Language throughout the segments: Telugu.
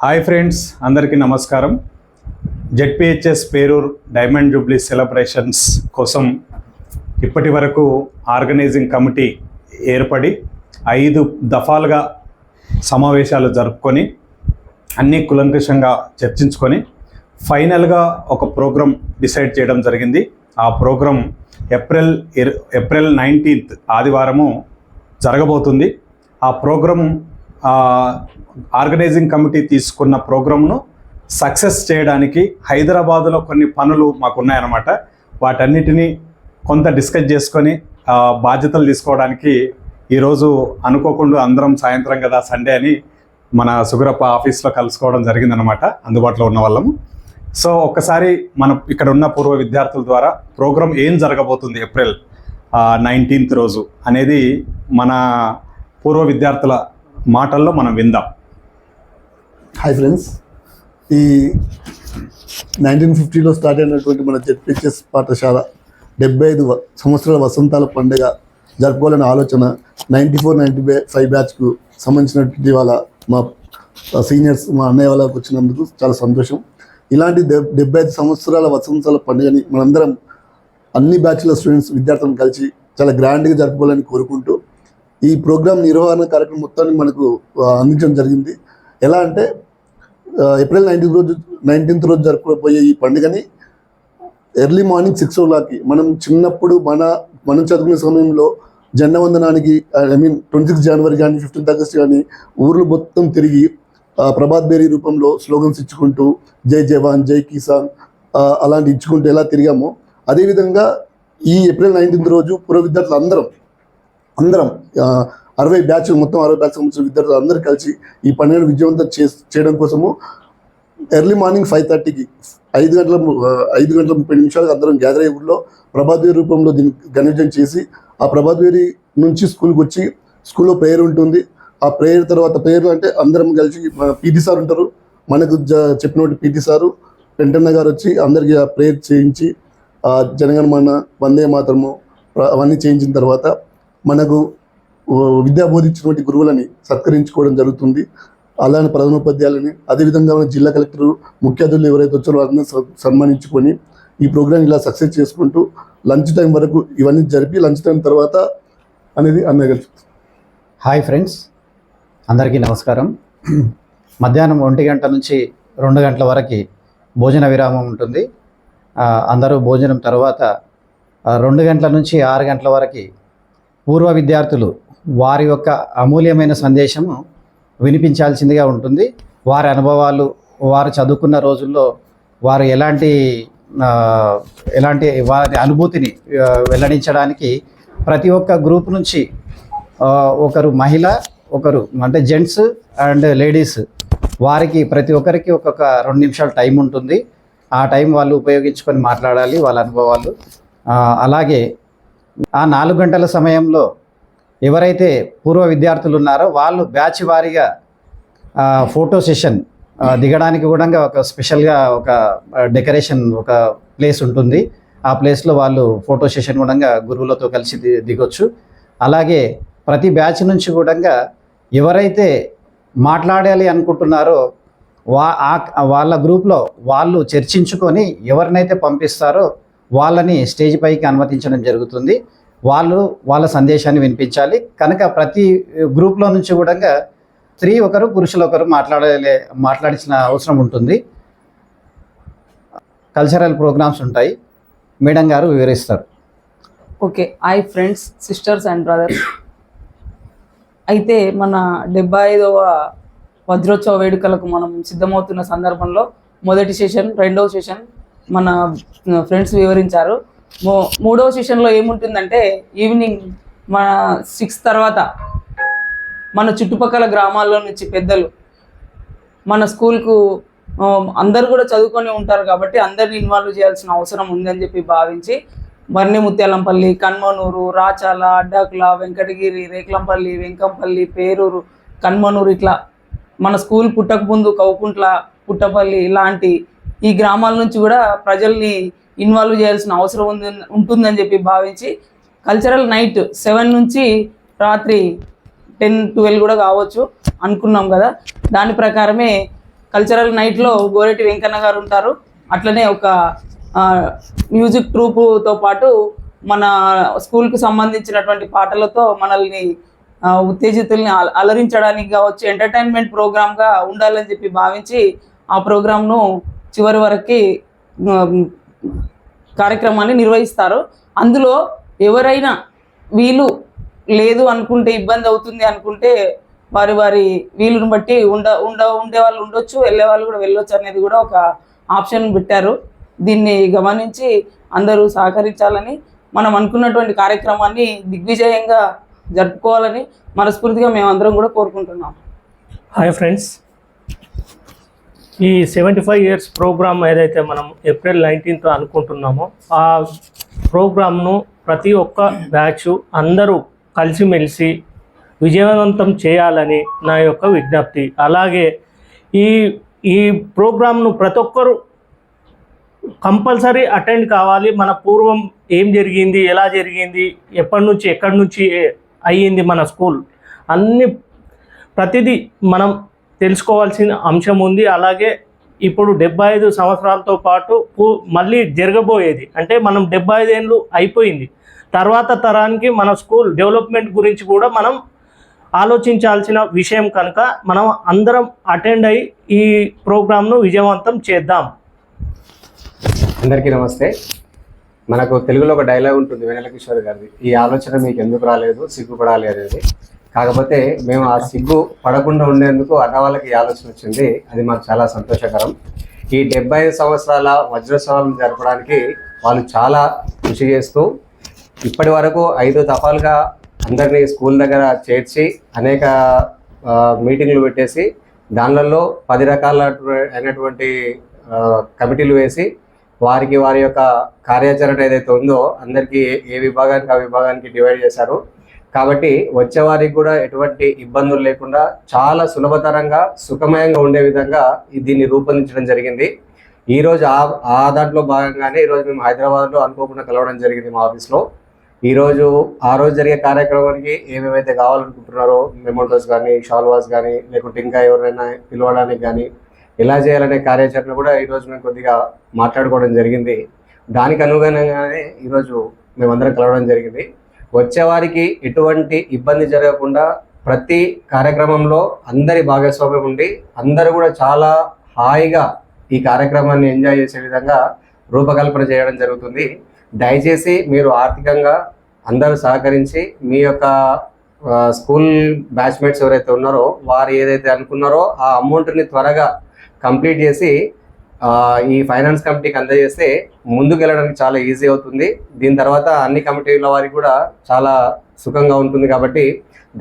హాయ్ ఫ్రెండ్స్, అందరికీ నమస్కారం. ZPHS Perur diamond Jubilee celebrations కోసం ఇప్పటి వరకు ఆర్గనైజింగ్ కమిటీ ఏర్పడి 5 దఫాలుగా సమావేశాలు జరుపుకొని అన్నీ కులంకషంగా చర్చించుకొని ఫైనల్గా ఒక ప్రోగ్రాం డిసైడ్ చేయడం జరిగింది. ఆ ప్రోగ్రాం ఏప్రిల్ 19th ఆదివారము జరగబోతుంది. ఆ ప్రోగ్రాం ఆర్గనైజింగ్ కమిటీ తీసుకున్న ప్రోగ్రామ్ను సక్సెస్ చేయడానికి హైదరాబాదులో కొన్ని పనులు మాకున్నాయన్నమాట. వాటన్నిటినీ కొంత డిస్కస్ చేసుకొని బాధ్యతలు తీసుకోవడానికి ఈరోజు అనుకోకుండా అందరం సాయంత్రం కదా సండే అని మన సుగురప్ప ఆఫీస్లో కలుసుకోవడం జరిగిందనమాట, అందుబాటులో ఉన్న వాళ్ళము. సో ఒక్కసారి మనం ఇక్కడ ఉన్న పూర్వ విద్యార్థుల ద్వారా ప్రోగ్రాం ఏం జరగబోతుంది ఏప్రిల్ 19th రోజు అనేది మన పూర్వ విద్యార్థుల మాటల్లో మనం విందాం. హాయ్ ఫ్రెండ్స్, ఈ 1950లో స్టార్ట్ అయినటువంటి మన జెడ్పిహెచ్ఎస్ పాఠశాల 75 సంవత్సరాల వసంతాల పండుగ జరుపుకోవాలనే ఆలోచన 94-95 బ్యాచ్కు సంబంధించినటువంటి వాళ్ళ మా సీనియర్స్ మా అన్నయ్య వాళ్ళకి వచ్చినందుకు చాలా సంతోషం. ఇలాంటి 75 సంవత్సరాల వసంతాల పండుగని మనందరం అన్ని బ్యాచ్ల స్టూడెంట్స్ విద్యార్థులను కలిసి చాలా గ్రాండ్గా జరుపుకోవాలని కోరుకుంటూ ఈ ప్రోగ్రామ్ నిర్వహణ కార్యక్రమం మొత్తాన్ని మనకు అందించడం జరిగింది. ఎలా అంటే ఏప్రిల్ 19th రోజు జరుపుకోబోయే ఈ పండుగని ఎర్లీ మార్నింగ్ 6 o'clockకి మనం చిన్నప్పుడు మనం చదువుకునే సమయంలో జెండా వందనానికి 26 జనవరి కానీ 15th ఆగస్ట్ కానీ ఊర్లు మొత్తం తిరిగి ప్రభాత్ బేరీ రూపంలో స్లోగన్స్ ఇచ్చుకుంటూ జై జవాన్ జై కిసాన్ అలాంటి ఇచ్చుకుంటూ ఎలా తిరిగామో అదేవిధంగా ఈ ఏప్రిల్ 19th రోజు పూర్వ విద్యార్థులు అందరం 60 బ్యాచ్ సంబంధించిన విద్యార్థులు అందరూ కలిసి ఈ పండుగను విజయవంతం చేయడం కోసము ఎర్లీ మార్నింగ్ 5:30కి 5 గంటల 30 నిమిషాలకు అందరం గ్యాదర్ అయ్యే ఊళ్ళో ప్రభాత్ వేరి రూపంలో దీన్ని ఘనవిజయం చేసి ఆ ప్రభాత్ వేరి నుంచి స్కూల్కి వచ్చి స్కూల్లో ప్రేయర్ ఉంటుంది. ఆ ప్రేయర్ తర్వాత ప్రేయర్ అంటే అందరం కలిసి పీటీ సార్ ఉంటారు, మనకు చెప్పినటువంటి పీటీ సారు వెంటన్న గారు వచ్చి అందరికీ ఆ ప్రేయర్ చేయించి జనగణమన వందే మాతరము అవన్నీ చేయించిన తర్వాత మనకు విద్యా బోధించినటువంటి గురువులని సత్కరించుకోవడం జరుగుతుంది. అలానే ప్రధానోపాధ్యాయులని అదేవిధంగా మన జిల్లా కలెక్టర్ ముఖ్య అతిథులు ఎవరైతే వచ్చారో వారిని సన్మానించుకొని ఈ ప్రోగ్రాం ఇలా సక్సెస్ చేసుకుంటూ లంచ్ టైం వరకు ఇవన్నీ జరిపి లంచ్ టైం తర్వాత అనేది అన్నయ్య. హాయ్ ఫ్రెండ్స్, అందరికీ నమస్కారం. మధ్యాహ్నం 1 గంట నుంచి 2 గంటల వరకు భోజన విరామం ఉంటుంది. అందరూ భోజనం తర్వాత 2 గంటల నుంచి 6 గంటల వరకు పూర్వ విద్యార్థులు వారి యొక్క అమూల్యమైన సందేశము వినిపించాల్సిందిగా ఉంటుంది. వారి అనుభవాలు, వారు చదువుకున్న రోజుల్లో వారు ఎలాంటి వారి అనుభూతిని వెల్లడించడానికి ప్రతి ఒక్క గ్రూప్ నుంచి ఒకరు మహిళ, ఒకరు అంటే జెంట్స్ అండ్ లేడీస్, వారికి ప్రతి ఒక్కరికి ఒక్కొక్క 2 నిమిషాల టైం ఉంటుంది. ఆ టైం వాళ్ళు ఉపయోగించుకొని మాట్లాడాలి వాళ్ళ అనుభవాలు. అలాగే ఆ 4 గంటల సమయంలో ఎవరైతే పూర్వ విద్యార్థులు ఉన్నారో వాళ్ళు బ్యాచ్ వారీగా ఫోటో సెషన్ దిగడానికి కూడా ఒక స్పెషల్గా ఒక డెకరేషన్ ఒక ప్లేస్ ఉంటుంది. ఆ ప్లేస్లో వాళ్ళు ఫోటో సెషన్ కూడా గురువులతో కలిసి దిగొచ్చు. అలాగే ప్రతి బ్యాచ్ నుంచి కూడా ఎవరైతే మాట్లాడాలి అనుకుంటున్నారో వాళ్ళ గ్రూప్లో వాళ్ళు చర్చించుకొని ఎవరినైతే పంపిస్తారో వాళ్ళని స్టేజ్ పైకి అనుమతించడం జరుగుతుంది. వాళ్ళు వాళ్ళ సందేశాన్ని వినిపించాలి. కనుక ప్రతి గ్రూప్లో నుంచి కూడా స్త్రీ ఒకరు పురుషులు ఒకరు మాట్లాడించిన అవసరం ఉంటుంది. కల్చరల్ ప్రోగ్రామ్స్ ఉంటాయి, మేడం గారు వివరిస్తారు. Okay, hi friends, sisters and brothers. అయితే మన 75వ వజ్రోత్సవ వేడుకలకు మనం సిద్ధమవుతున్న సందర్భంలో మొదటి సెషన్, రెండవ సెషన్ మన ఫ్రెండ్స్ వివరించారు. మూడవ సెషన్లో ఏముంటుందంటే ఈవినింగ్ మన 6 తర్వాత మన చుట్టుపక్కల గ్రామాల్లో నుంచి పెద్దలు మన స్కూల్కు అందరు కూడా చదువుకొని ఉంటారు కాబట్టి అందరిని ఇన్వాల్వ్ చేయాల్సిన అవసరం ఉందని చెప్పి భావించి బర్ని ముత్యాలంపల్లి, కన్మనూరు, రాచాల, అడ్డాకుల, వెంకటగిరి, రేక్లంపల్లి, వెంకంపల్లి, పేరూరు, కన్మనూరు ఇట్లా మన స్కూల్ పుట్టకముందు కౌకుంట్ల, పుట్టపల్లి ఇలాంటి ఈ గ్రామాల నుంచి కూడా ప్రజల్ని ఇన్వాల్వ్ చేయాల్సిన అవసరం ఉంటుందని చెప్పి భావించి కల్చరల్ నైట్ 7 నుంచి రాత్రి 10-12 కూడా కావచ్చు అనుకున్నాం కదా. దాని ప్రకారమే కల్చరల్ నైట్లో గోరెటి వెంకన్న గారు ఉంటారు. అట్లనే ఒక మ్యూజిక్ ట్రూపుతో పాటు మన స్కూల్కి సంబంధించినటువంటి పాటలతో మనల్ని ఉత్తేజితుల్ని అలరించడానికి కావచ్చు, ఎంటర్టైన్మెంట్ ప్రోగ్రామ్గా ఉండాలని చెప్పి భావించి ఆ ప్రోగ్రామ్ను చివరి వరకు కార్యక్రమాన్ని నిర్వహిస్తారు. అందులో ఎవరైనా వీలు లేదు అనుకుంటే, ఇబ్బంది అవుతుంది అనుకుంటే వారి వీలుని బట్టి ఉండే వాళ్ళు ఉండొచ్చు, వెళ్ళే వాళ్ళు కూడా వెళ్ళొచ్చు అనేది కూడా ఒక ఆప్షన్ పెట్టారు. దీన్ని గమనించి అందరూ సహకరించాలని, మనం అనుకున్నటువంటి కార్యక్రమాన్ని దిగ్విజయంగా జరుపుకోవాలని మనస్ఫూర్తిగా మేమందరం కూడా కోరుకుంటున్నాం. హాయ్ ఫ్రెండ్స్, ఈ 75 ఇయర్స్ ప్రోగ్రామ్ ఏదైతే మనం ఏప్రిల్ 19th అనుకుంటున్నామో ఆ ప్రోగ్రామ్ను ప్రతి ఒక్క బ్యాచ్ అందరూ కలిసిమెలిసి విజయవంతం చేయాలని నా యొక్క విజ్ఞప్తి. అలాగే ఈ ప్రోగ్రామ్ను ప్రతి ఒక్కరు కంపల్సరీ అటెండ్ కావాలి. మన పూర్వం ఏం జరిగింది, ఎలా జరిగింది, ఎక్కడి నుంచి అయ్యింది మన స్కూల్, ప్రతిదీ మనం తెలుసుకోవాల్సిన అంశం ఉంది. అలాగే ఇప్పుడు 75 సంవత్సరాలతో పాటు మళ్ళీ జరగబోయేది అంటే మనం 75 ఏళ్ళు అయిపోయింది, తర్వాత తరానికి మన స్కూల్ డెవలప్మెంట్ గురించి కూడా మనం ఆలోచించాల్సిన విషయం కనుక మనం అందరం అటెండ్ అయ్యి ఈ ప్రోగ్రామ్ను విజయవంతం చేద్దాం. అందరికీ నమస్తే. మనకు తెలుగులో ఒక డైలాగ్ ఉంటుంది వెన్నెల కిషోర్ గారిది, ఈ ఆలోచన మీకు ఎందుకు రాలేదు, సిగ్గుపడాలి అనేది. కాకపోతే మేము ఆ సిగ్గు పడకుండా ఉండేందుకు అన్నవాళ్ళకి ఈ ఆలోచన వచ్చింది. అది మాకు చాలా సంతోషకరం. ఈ 75 సంవత్సరాల వజ్రోత్సవాలను జరపడానికి వాళ్ళు చాలా కృషి చేస్తూ ఇప్పటి వరకు 5 దఫాలుగా అందరినీ స్కూల్ దగ్గర చేర్చి అనేక మీటింగ్లు పెట్టేసి దానిలలో 10 రకాల అయినటువంటి కమిటీలు వేసి వారి యొక్క కార్యాచరణ ఏదైతే ఉందో అందరికీ ఏ విభాగానికి ఆ విభాగానికి డివైడ్ చేశారు. కాబట్టి వచ్చేవారికి కూడా ఎటువంటి ఇబ్బందులు లేకుండా చాలా సులభతరంగా సుఖమయంగా ఉండే విధంగా దీన్ని రూపొందించడం జరిగింది. ఈరోజు ఆ దాంట్లో భాగంగానే ఈరోజు మేము హైదరాబాద్లో అనుకోకుండా కలవడం జరిగింది మా ఆఫీస్లో. ఆ రోజు జరిగే కార్యక్రమానికి ఏమేమైతే కావాలనుకుంటున్నారో మెమోటోస్ కానీ, షాల్వాస్ కానీ, లేకుంటే ఇంకా ఎవరైనా పిలవడానికి కానీ ఎలా చేయాలనే కార్యాచరణ కూడా ఈరోజు మేము కొద్దిగా మాట్లాడుకోవడం జరిగింది. దానికి అనుగుణంగానే ఈరోజు మేమందరం కలవడం జరిగింది. వచ్చేవారికి ఎటువంటి ఇబ్బంది జరగకుండా ప్రతి కార్యక్రమంలో అందరి భాగస్వామ్యం ఉండి అందరూ కూడా చాలా హాయిగా ఈ కార్యక్రమాన్ని ఎంజాయ్ చేసే విధంగా రూపకల్పన చేయడం జరుగుతుంది. దయచేసి మీరు ఆర్థికంగా అందరూ సహకరించి మీ యొక్క స్కూల్ బ్యాచ్మేట్స్ ఎవరైతే ఉన్నారో వారు ఏదైతే అనుకున్నారో ఆ అమౌంట్ని త్వరగా కంప్లీట్ చేసి ఈ ఫైనాన్స్ కమిటీకి అందజేస్తే ముందుకు వెళ్ళడానికి చాలా ఈజీ అవుతుంది. దీని తర్వాత అన్ని కమిటీల వారికి కూడా చాలా సుఖంగా ఉంటుంది. కాబట్టి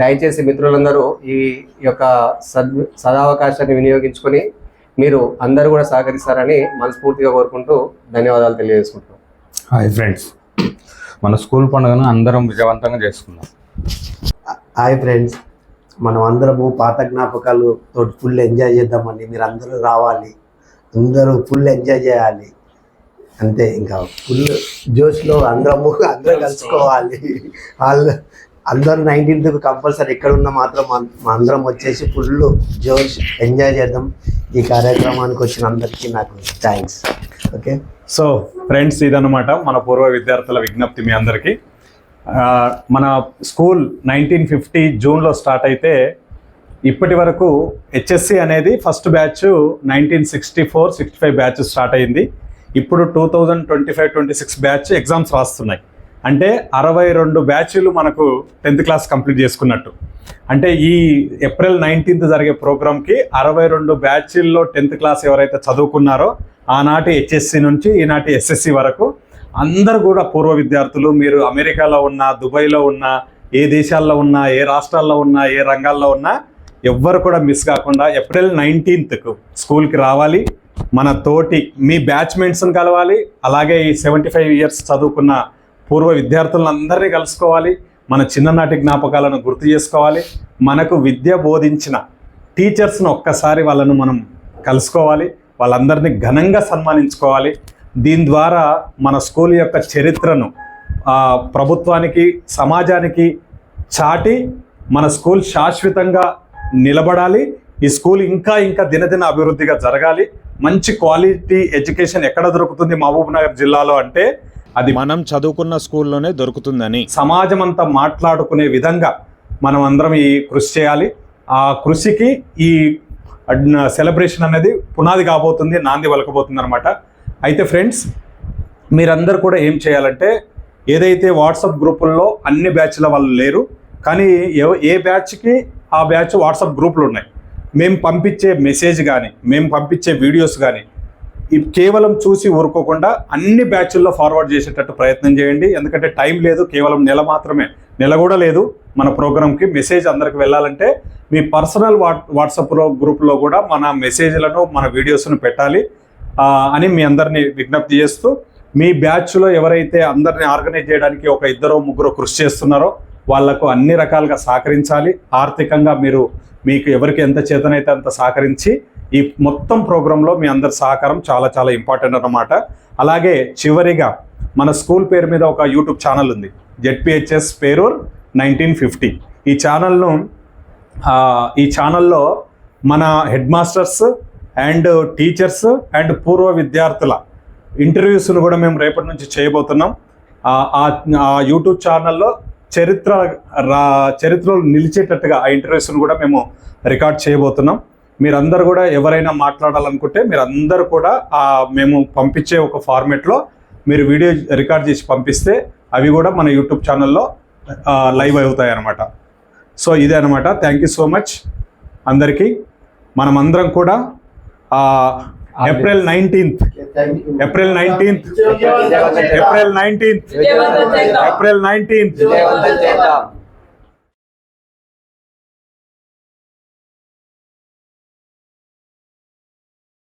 దయచేసి మిత్రులందరూ ఈ యొక్క సదావకాశాన్ని వినియోగించుకొని మీరు అందరూ కూడా సహకరిస్తారని మనస్ఫూర్తిగా కోరుకుంటూ ధన్యవాదాలు తెలియజేసుకుంటున్నాం. హాయ్ ఫ్రెండ్స్, మన స్కూల్ పండుగను అందరం విజయవంతంగా చేసుకుందాం. హాయ్ ఫ్రెండ్స్, మనం అందరము పాత జ్ఞాపకాలు తోటి ఫుల్ ఎంజాయ్ చేద్దామండి. మీరు అందరూ రావాలి, అందరూ ఫుల్ ఎంజాయ్ చేయాలి. అంతే, ఇంకా ఫుల్ జోష్లో అందరము కలుసుకోవాలి. అందరూ 19th కంపల్సరీ ఎక్కడున్నా మాత్రం అందరం వచ్చేసి ఫుల్ జోష్ ఎంజాయ్ చేద్దాం. ఈ కార్యక్రమానికి వచ్చిన అందరికీ నాకు థ్యాంక్స్. ఓకే, సో ఫ్రెండ్స్, ఇదన్నమాట మన పూర్వ విద్యార్థుల విజ్ఞప్తి మీ అందరికీ. మన స్కూల్ 1950 జూన్లో స్టార్ట్ అయితే ఇప్పటి వరకు హెచ్ఎస్సి అనేది ఫస్ట్ బ్యాచ్ 1964-65 బ్యాచ్ స్టార్ట్ అయింది. ఇప్పుడు 2025-26 బ్యాచ్ ఎగ్జామ్స్ రాస్తున్నాయి. అంటే 62 బ్యాచ్లు మనకు 10th క్లాస్ కంప్లీట్ చేసుకున్నట్టు. అంటే ఈ ఏప్రిల్ 19th జరిగే ప్రోగ్రామ్కి 62 బ్యాచ్ల్లో 10th క్లాస్ ఎవరైతే చదువుకున్నారో ఆనాటి హెచ్ఎస్సి నుంచి ఈనాటి ఎస్ఎస్సి వరకు అందరు కూడా పూర్వ విద్యార్థులు, మీరు అమెరికాలో ఉన్నా, దుబాయ్లో ఉన్నా, ఏ దేశాల్లో ఉన్నా, ఏ రాష్ట్రాల్లో ఉన్నా, ఏ రంగాల్లో ఉన్నా ఎవ్వరు కూడా మిస్ కాకుండా ఏప్రిల్ 19th స్కూల్కి రావాలి. మన తోటి మీ బ్యాచ్మేట్స్ని కలవాలి. అలాగే ఈ 75 ఇయర్స్ చదువుకున్న పూర్వ విద్యార్థులందరినీ కలుసుకోవాలి. మన చిన్ననాటి జ్ఞాపకాలను గుర్తు చేసుకోవాలి. మనకు విద్య బోధించిన టీచర్స్ను ఒక్కసారి వాళ్ళను మనం కలుసుకోవాలి. వాళ్ళందరినీ ఘనంగా సన్మానించుకోవాలి. దీని ద్వారా మన స్కూల్ యొక్క చరిత్రను ప్రభుత్వానికి, సమాజానికి చాటి మన స్కూల్ శాశ్వతంగా నిలబడాలి. ఈ స్కూల్ ఇంకా ఇంకా దినదిన అభివృద్ధిగా జరగాలి. మంచి క్వాలిటీ ఎడ్యుకేషన్ ఎక్కడ దొరుకుతుంది మహబూబ్ నగర్ జిల్లాలో అంటే అది మనం చదువుకున్న స్కూల్లోనే దొరుకుతుందని సమాజం అంతా మాట్లాడుకునే విధంగా మనం అందరం ఈ కృషి చేయాలి. ఆ కృషికి ఈ సెలబ్రేషన్ అనేది పునాది కాబోతుంది, నాంది వలకబోతుంది అనమాట. అయితే ఫ్రెండ్స్, మీరందరూ కూడా ఏం చేయాలంటే, ఏదైతే వాట్సాప్ గ్రూపుల్లో అన్ని బ్యాచ్ల వాళ్ళు లేరు, కానీ ఏ బ్యాచ్కి ఆ బ్యాచ్ వాట్సాప్ గ్రూపులు ఉన్నాయి. మేము పంపించే మెసేజ్ కానీ, మేము పంపించే వీడియోస్ కానీ కేవలం చూసి ఊరుకోకుండా అన్ని బ్యాచ్ల్లో ఫార్వర్డ్ చేసేటట్టు ప్రయత్నం చేయండి. ఎందుకంటే టైం లేదు, కేవలం నెల మాత్రమే, నెల కూడా లేదు మన ప్రోగ్రామ్కి. మెసేజ్ అందరికి వెళ్ళాలంటే మీ పర్సనల్ వాట్సాప్లో గ్రూప్లో కూడా మన మెసేజ్లను, మన వీడియోస్ను పెట్టాలి అని మీ అందరినీ విజ్ఞప్తి చేస్తూ, మీ బ్యాచ్లో ఎవరైతే అందరినీ ఆర్గనైజ్ చేయడానికి ఒక 2-3 కృషి చేస్తున్నారో వాళ్లకు అన్ని రకాలుగా సహకరించాలి. ఆర్థికంగా మీకు ఎవరికి ఎంత చేతనైతే అంత సహకరించి ఈ మొత్తం ప్రోగ్రాంలో మీ అందరి సహకారం చాలా చాలా ఇంపార్టెంట్ అన్నమాట. అలాగే చివరిగా మన స్కూల్ పేరు మీద ఒక యూట్యూబ్ ఛానల్ ఉంది, జెడ్పిహెచ్ఎస్ పేరూర్ 1950. ఈ ఛానల్లో మన head masters and teachers and పూర్వ విద్యార్థుల ఇంటర్వ్యూస్ను కూడా మేము రేపటి నుంచి చేయబోతున్నాం. ఆ యూట్యూబ్ ఛానల్లో చరిత్రలో నిలిచేటట్టుగా ఆ ఇంటర్వ్యూస్ను కూడా మేము రికార్డ్ చేయబోతున్నాం. మీరందరూ కూడా ఎవరైనా మాట్లాడాలనుకుంటే మీరందరూ కూడా మేము పంపించే ఒక ఫార్మేట్లో మీరు వీడియో రికార్డ్ చేసి పంపిస్తే అవి కూడా మన యూట్యూబ్ ఛానల్లో లైవ్ అవుతాయి అన్నమాట. సో ఇదే అనమాట. థ్యాంక్ యూ సో మచ్ అందరికీ. మనమందరం కూడా ఏప్రిల్ 19th విజయవంతం చేద్దాం.